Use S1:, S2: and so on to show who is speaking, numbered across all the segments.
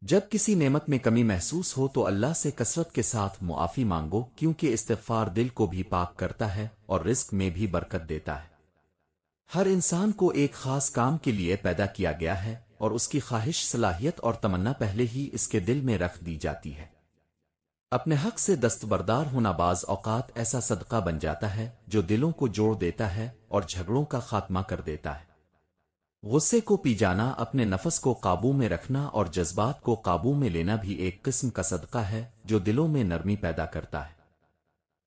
S1: جب کسی نعمت میں کمی محسوس ہو تو اللہ سے کثرت کے ساتھ معافی مانگو، کیونکہ استغفار دل کو بھی پاک کرتا ہے اور رزق میں بھی برکت دیتا ہے۔ ہر انسان کو ایک خاص کام کے لیے پیدا کیا گیا ہے، اور اس کی خواہش، صلاحیت اور تمنا پہلے ہی اس کے دل میں رکھ دی جاتی ہے۔ اپنے حق سے دستبردار ہونا بعض اوقات ایسا صدقہ بن جاتا ہے جو دلوں کو جوڑ دیتا ہے اور جھگڑوں کا خاتمہ کر دیتا ہے۔ غصے کو پی جانا، اپنے نفس کو قابو میں رکھنا اور جذبات کو قابو میں لینا بھی ایک قسم کا صدقہ ہے جو دلوں میں نرمی پیدا کرتا ہے۔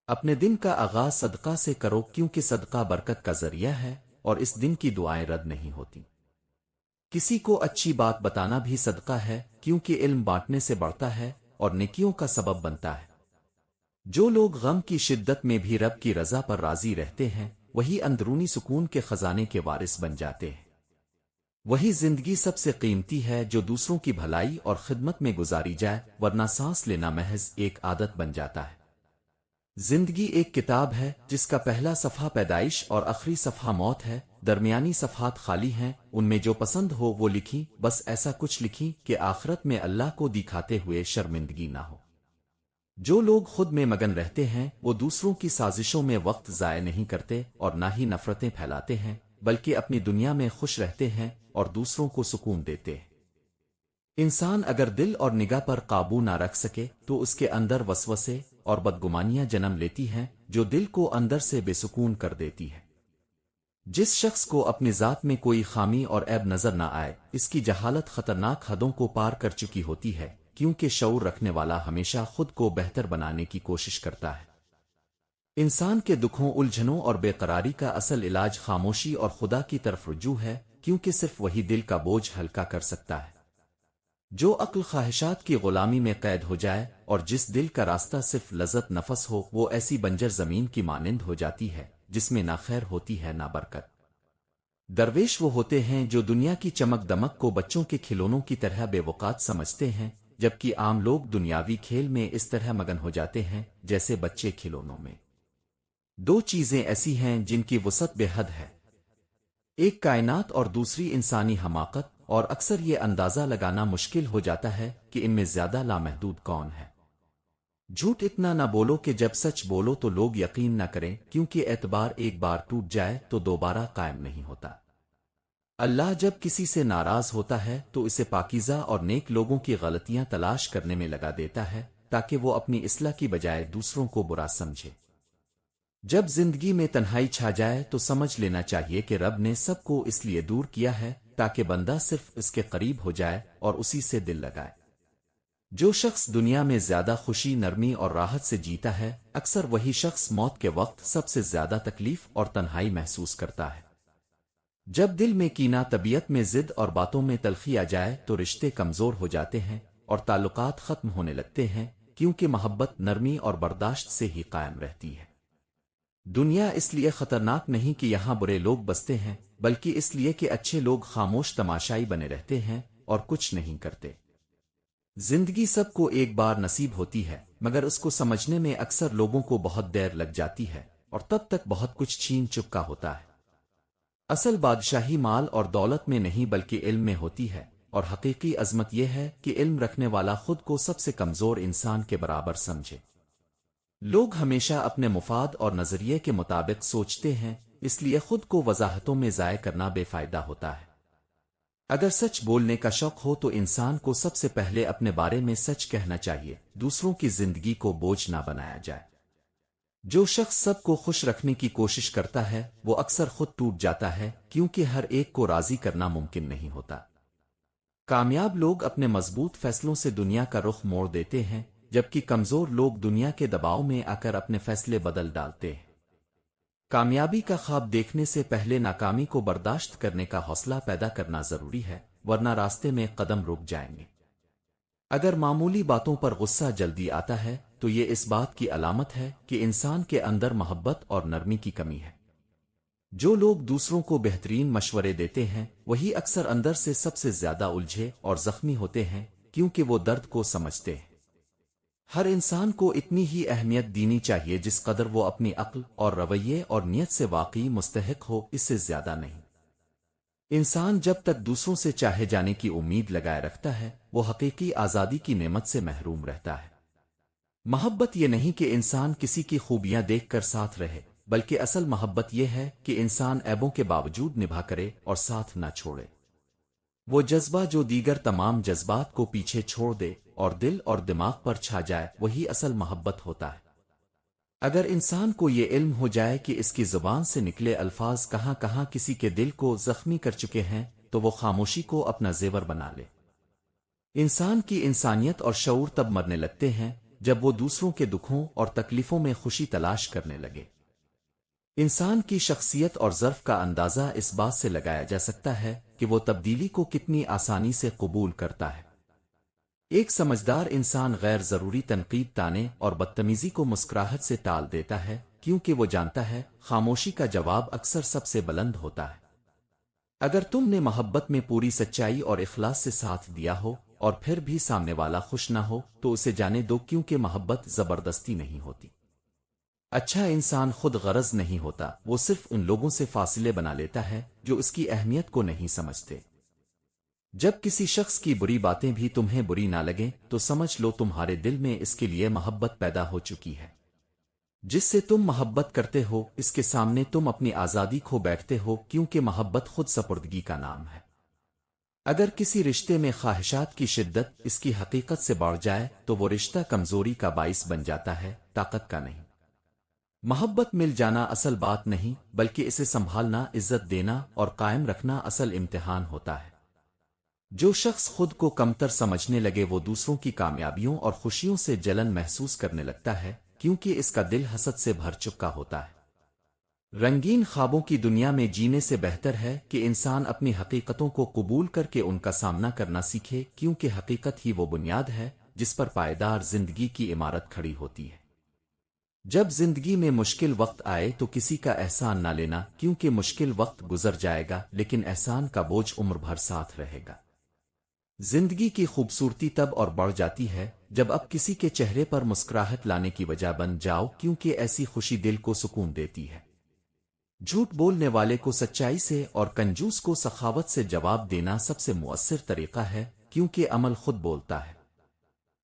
S1: اپنے دن کا آغاز صدقہ سے کرو، کیونکہ صدقہ برکت کا ذریعہ ہے اور اس دن کی دعائیں رد نہیں ہوتی۔ کسی کو اچھی بات بتانا بھی صدقہ ہے، کیونکہ علم بانٹنے سے بڑھتا ہے اور نیکیوں کا سبب بنتا ہے۔ جو لوگ غم کی شدت میں بھی رب کی رضا پر راضی رہتے ہیں، وہی اندرونی سکون کے خزانے کے وارث بن جاتے ہیں۔ وہی زندگی سب سے قیمتی ہے جو دوسروں کی بھلائی اور خدمت میں گزاری جائے، ورنہ سانس لینا محض ایک عادت بن جاتا ہے۔ زندگی ایک کتاب ہے جس کا پہلا صفحہ پیدائش اور آخری صفحہ موت ہے، درمیانی صفحات خالی ہیں، ان میں جو پسند ہو وہ لکھیں، بس ایسا کچھ لکھیں کہ آخرت میں اللہ کو دکھاتے ہوئے شرمندگی نہ ہو۔ جو لوگ خود میں مگن رہتے ہیں وہ دوسروں کی سازشوں میں وقت ضائع نہیں کرتے اور نہ ہی نفرتیں پھیلاتے ہیں، بلکہ اپنی دنیا میں خوش رہتے ہیں اور دوسروں کو سکون دیتے ہیں۔ انسان اگر دل اور نگاہ پر قابو نہ رکھ سکے تو اس کے اندر وسوسے اور بدگمانیاں جنم لیتی ہیں جو دل کو اندر سے بے سکون کر دیتی ہے۔ جس شخص کو اپنی ذات میں کوئی خامی اور عیب نظر نہ آئے، اس کی جہالت خطرناک حدوں کو پار کر چکی ہوتی ہے، کیونکہ شعور رکھنے والا ہمیشہ خود کو بہتر بنانے کی کوشش کرتا ہے۔ انسان کے دکھوں، الجھنوں اور بے قراری کا اصل علاج خاموشی اور خدا کی طرف رجوع ہے، کیونکہ صرف وہی دل کا بوجھ ہلکا کر سکتا ہے۔ جو عقل خواہشات کی غلامی میں قید ہو جائے اور جس دل کا راستہ صرف لذت نفس ہو، وہ ایسی بنجر زمین کی مانند ہو جاتی ہے جس میں نہ خیر ہوتی ہے نہ برکت۔ درویش وہ ہوتے ہیں جو دنیا کی چمک دمک کو بچوں کے کھلونوں کی طرح بے وقات سمجھتے ہیں، جبکہ عام لوگ دنیاوی کھیل میں اس طرح مگن ہو جاتے ہیں جیسے بچے کھلونوں میں۔ دو چیزیں ایسی ہیں جن کی وسعت بے حد ہے، ایک کائنات اور دوسری انسانی حماقت، اور اکثر یہ اندازہ لگانا مشکل ہو جاتا ہے کہ ان میں زیادہ لامحدود کون ہے۔ جھوٹ اتنا نہ بولو کہ جب سچ بولو تو لوگ یقین نہ کریں، کیونکہ اعتبار ایک بار ٹوٹ جائے تو دوبارہ قائم نہیں ہوتا۔ اللہ جب کسی سے ناراض ہوتا ہے تو اسے پاکیزہ اور نیک لوگوں کی غلطیاں تلاش کرنے میں لگا دیتا ہے تاکہ وہ اپنی اصلاح کی بجائے دوسروں کو برا سمجھے۔ جب زندگی میں تنہائی چھا جائے تو سمجھ لینا چاہیے کہ رب نے سب کو اس لیے دور کیا ہے تاکہ بندہ صرف اس کے قریب ہو جائے اور اسی سے دل لگائے۔ جو شخص دنیا میں زیادہ خوشی، نرمی اور راحت سے جیتا ہے، اکثر وہی شخص موت کے وقت سب سے زیادہ تکلیف اور تنہائی محسوس کرتا ہے۔ جب دل میں کینہ، طبیعت میں ضد اور باتوں میں تلخی آ جائے تو رشتے کمزور ہو جاتے ہیں اور تعلقات ختم ہونے لگتے ہیں، کیونکہ محبت، نرمی اور برداشت سے ہی قائم رہتی ہے۔ دنیا اس لیے خطرناک نہیں کہ یہاں برے لوگ بستے ہیں، بلکہ اس لیے کہ اچھے لوگ خاموش تماشائی بنے رہتے ہیں اور کچھ نہیں کرتے۔ زندگی سب کو ایک بار نصیب ہوتی ہے، مگر اس کو سمجھنے میں اکثر لوگوں کو بہت دیر لگ جاتی ہے اور تب تک بہت کچھ چھین چکا ہوتا ہے۔ اصل بادشاہی مال اور دولت میں نہیں بلکہ علم میں ہوتی ہے، اور حقیقی عظمت یہ ہے کہ علم رکھنے والا خود کو سب سے کمزور انسان کے برابر سمجھے۔ لوگ ہمیشہ اپنے مفاد اور نظریے کے مطابق سوچتے ہیں، اس لیے خود کو وضاحتوں میں ضائع کرنا بے فائدہ ہوتا ہے۔ اگر سچ بولنے کا شوق ہو تو انسان کو سب سے پہلے اپنے بارے میں سچ کہنا چاہیے، دوسروں کی زندگی کو بوجھ نہ بنایا جائے۔ جو شخص سب کو خوش رکھنے کی کوشش کرتا ہے وہ اکثر خود ٹوٹ جاتا ہے، کیونکہ ہر ایک کو راضی کرنا ممکن نہیں ہوتا۔ کامیاب لوگ اپنے مضبوط فیصلوں سے دنیا کا رخ موڑ دیتے ہیں، جبکہ کمزور لوگ دنیا کے دباؤ میں آ کر اپنے فیصلے بدل ڈالتے ہیں۔ کامیابی کا خواب دیکھنے سے پہلے ناکامی کو برداشت کرنے کا حوصلہ پیدا کرنا ضروری ہے، ورنہ راستے میں قدم رک جائیں گے۔ اگر معمولی باتوں پر غصہ جلدی آتا ہے تو یہ اس بات کی علامت ہے کہ انسان کے اندر محبت اور نرمی کی کمی ہے۔ جو لوگ دوسروں کو بہترین مشورے دیتے ہیں وہی اکثر اندر سے سب سے زیادہ الجھے اور زخمی ہوتے ہیں، کیونکہ وہ درد کو سمجھتے ہیں۔ ہر انسان کو اتنی ہی اہمیت دینی چاہیے جس قدر وہ اپنی عقل اور رویے اور نیت سے واقعی مستحق ہو، اس سے زیادہ نہیں۔ انسان جب تک دوسروں سے چاہے جانے کی امید لگائے رکھتا ہے وہ حقیقی آزادی کی نعمت سے محروم رہتا ہے۔ محبت یہ نہیں کہ انسان کسی کی خوبیاں دیکھ کر ساتھ رہے، بلکہ اصل محبت یہ ہے کہ انسان عیبوں کے باوجود نبھا کرے اور ساتھ نہ چھوڑے۔ وہ جذبہ جو دیگر تمام جذبات کو پیچھے چھوڑ دے اور دل اور دماغ پر چھا جائے وہی اصل محبت ہوتا ہے۔ اگر انسان کو یہ علم ہو جائے کہ اس کی زبان سے نکلے الفاظ کہاں کہاں کسی کے دل کو زخمی کر چکے ہیں تو وہ خاموشی کو اپنا زیور بنا لے۔ انسان کی انسانیت اور شعور تب مرنے لگتے ہیں جب وہ دوسروں کے دکھوں اور تکلیفوں میں خوشی تلاش کرنے لگے۔ انسان کی شخصیت اور ظرف کا اندازہ اس بات سے لگایا جا سکتا ہے کہ وہ تبدیلی کو کتنی آسانی سے قبول کرتا ہے۔ ایک سمجھدار انسان غیر ضروری تنقید، تانے اور بدتمیزی کو مسکراہٹ سے ٹال دیتا ہے کیونکہ وہ جانتا ہے خاموشی کا جواب اکثر سب سے بلند ہوتا ہے۔ اگر تم نے محبت میں پوری سچائی اور اخلاص سے ساتھ دیا ہو اور پھر بھی سامنے والا خوش نہ ہو تو اسے جانے دو، کیونکہ محبت زبردستی نہیں ہوتی۔ اچھا انسان خود غرض نہیں ہوتا، وہ صرف ان لوگوں سے فاصلے بنا لیتا ہے جو اس کی اہمیت کو نہیں سمجھتے۔ جب کسی شخص کی بری باتیں بھی تمہیں بری نہ لگیں تو سمجھ لو تمہارے دل میں اس کے لیے محبت پیدا ہو چکی ہے۔ جس سے تم محبت کرتے ہو اس کے سامنے تم اپنی آزادی کھو بیٹھتے ہو، کیونکہ محبت خود سپردگی کا نام ہے۔ اگر کسی رشتے میں خواہشات کی شدت اس کی حقیقت سے بڑھ جائے تو وہ رشتہ کمزوری کا باعث بن جاتا ہے، طاقت کا نہیں۔ محبت مل جانا اصل بات نہیں، بلکہ اسے سنبھالنا، عزت دینا اور قائم رکھنا اصل امتحان ہوتا ہے۔ جو شخص خود کو کمتر سمجھنے لگے وہ دوسروں کی کامیابیوں اور خوشیوں سے جلن محسوس کرنے لگتا ہے، کیونکہ اس کا دل حسد سے بھر چکا ہوتا ہے۔ رنگین خوابوں کی دنیا میں جینے سے بہتر ہے کہ انسان اپنی حقیقتوں کو قبول کر کے ان کا سامنا کرنا سیکھے، کیونکہ حقیقت ہی وہ بنیاد ہے جس پر پائیدار زندگی کی عمارت کھڑی ہوتی ہے۔ جب زندگی میں مشکل وقت آئے تو کسی کا احسان نہ لینا، کیونکہ مشکل وقت گزر جائے گا لیکن احسان کا بوجھ عمر بھر ساتھ رہے گا۔ زندگی کی خوبصورتی تب اور بڑھ جاتی ہے جب اب کسی کے چہرے پر مسکراہٹ لانے کی وجہ بن جاؤ، کیونکہ ایسی خوشی دل کو سکون دیتی ہے۔ جھوٹ بولنے والے کو سچائی سے اور کنجوس کو سخاوت سے جواب دینا سب سے مؤثر طریقہ ہے، کیونکہ عمل خود بولتا ہے۔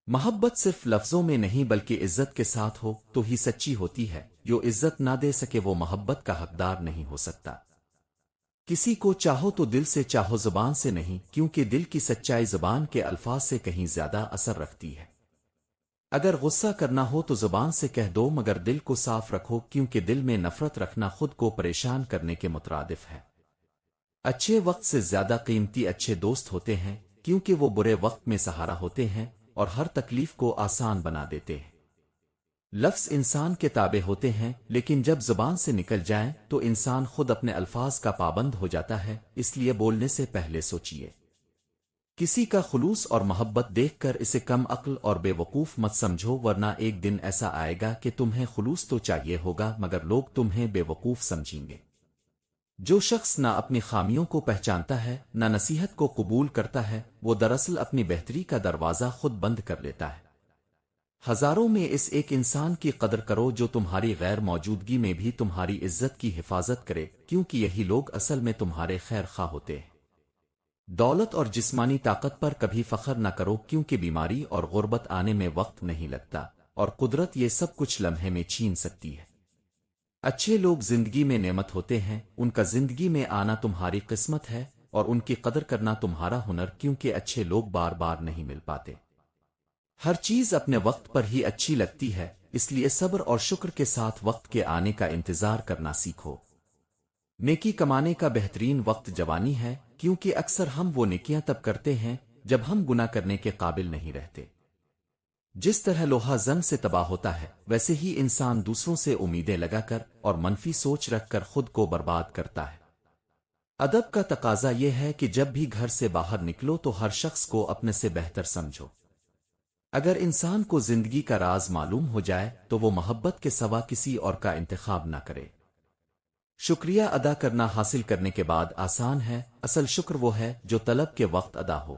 S1: محبت صرف لفظوں میں نہیں بلکہ عزت کے ساتھ ہو تو ہی سچی ہوتی ہے، جو عزت نہ دے سکے وہ محبت کا حقدار نہیں ہو سکتا۔ کسی کو چاہو تو دل سے چاہو، زبان سے نہیں، کیونکہ دل کی سچائی زبان کے الفاظ سے کہیں زیادہ اثر رکھتی ہے۔ اگر غصہ کرنا ہو تو زبان سے کہہ دو، مگر دل کو صاف رکھو، کیونکہ دل میں نفرت رکھنا خود کو پریشان کرنے کے مترادف ہے۔ اچھے وقت سے زیادہ قیمتی اچھے دوست ہوتے ہیں، کیونکہ وہ برے وقت میں سہارا ہوتے ہیں اور ہر تکلیف کو آسان بنا دیتے ہیں۔ لفظ انسان کے تابع ہوتے ہیں، لیکن جب زبان سے نکل جائیں تو انسان خود اپنے الفاظ کا پابند ہو جاتا ہے، اس لیے بولنے سے پہلے سوچیے۔ کسی کا خلوص اور محبت دیکھ کر اسے کم عقل اور بے وقوف مت سمجھو، ورنہ ایک دن ایسا آئے گا کہ تمہیں خلوص تو چاہیے ہوگا مگر لوگ تمہیں بے وقوف سمجھیں گے۔ جو شخص نہ اپنی خامیوں کو پہچانتا ہے نہ نصیحت کو قبول کرتا ہے، وہ دراصل اپنی بہتری کا دروازہ خود بند کر لیتا ہے۔ ہزاروں میں اس ایک انسان کی قدر کرو جو تمہاری غیر موجودگی میں بھی تمہاری عزت کی حفاظت کرے، کیونکہ یہی لوگ اصل میں تمہارے خیر خواہ ہوتے ہیں۔ دولت اور جسمانی طاقت پر کبھی فخر نہ کرو، کیونکہ بیماری اور غربت آنے میں وقت نہیں لگتا اور قدرت یہ سب کچھ لمحے میں چھین سکتی ہے۔ اچھے لوگ زندگی میں نعمت ہوتے ہیں، ان کا زندگی میں آنا تمہاری قسمت ہے اور ان کی قدر کرنا تمہارا ہنر، کیونکہ اچھے لوگ بار بار نہیں مل پاتے۔ ہر چیز اپنے وقت پر ہی اچھی لگتی ہے، اس لیے صبر اور شکر کے ساتھ وقت کے آنے کا انتظار کرنا سیکھو۔ نیکی کمانے کا بہترین وقت جوانی ہے، کیونکہ اکثر ہم وہ نیکیاں تب کرتے ہیں جب ہم گناہ کرنے کے قابل نہیں رہتے۔ جس طرح لوہا زنگ سے تباہ ہوتا ہے، ویسے ہی انسان دوسروں سے امیدیں لگا کر اور منفی سوچ رکھ کر خود کو برباد کرتا ہے۔ ادب کا تقاضا یہ ہے کہ جب بھی گھر سے باہر نکلو تو ہر شخص کو اپنے سے بہتر سمجھو۔ اگر انسان کو زندگی کا راز معلوم ہو جائے تو وہ محبت کے سوا کسی اور کا انتخاب نہ کرے۔ شکریہ ادا کرنا حاصل کرنے کے بعد آسان ہے، اصل شکر وہ ہے جو طلب کے وقت ادا ہو۔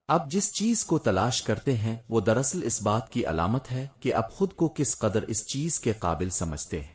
S1: اب جس چیز کو تلاش کرتے ہیں وہ دراصل اس بات کی علامت ہے کہ اب خود کو کس قدر اس چیز کے قابل سمجھتے ہیں۔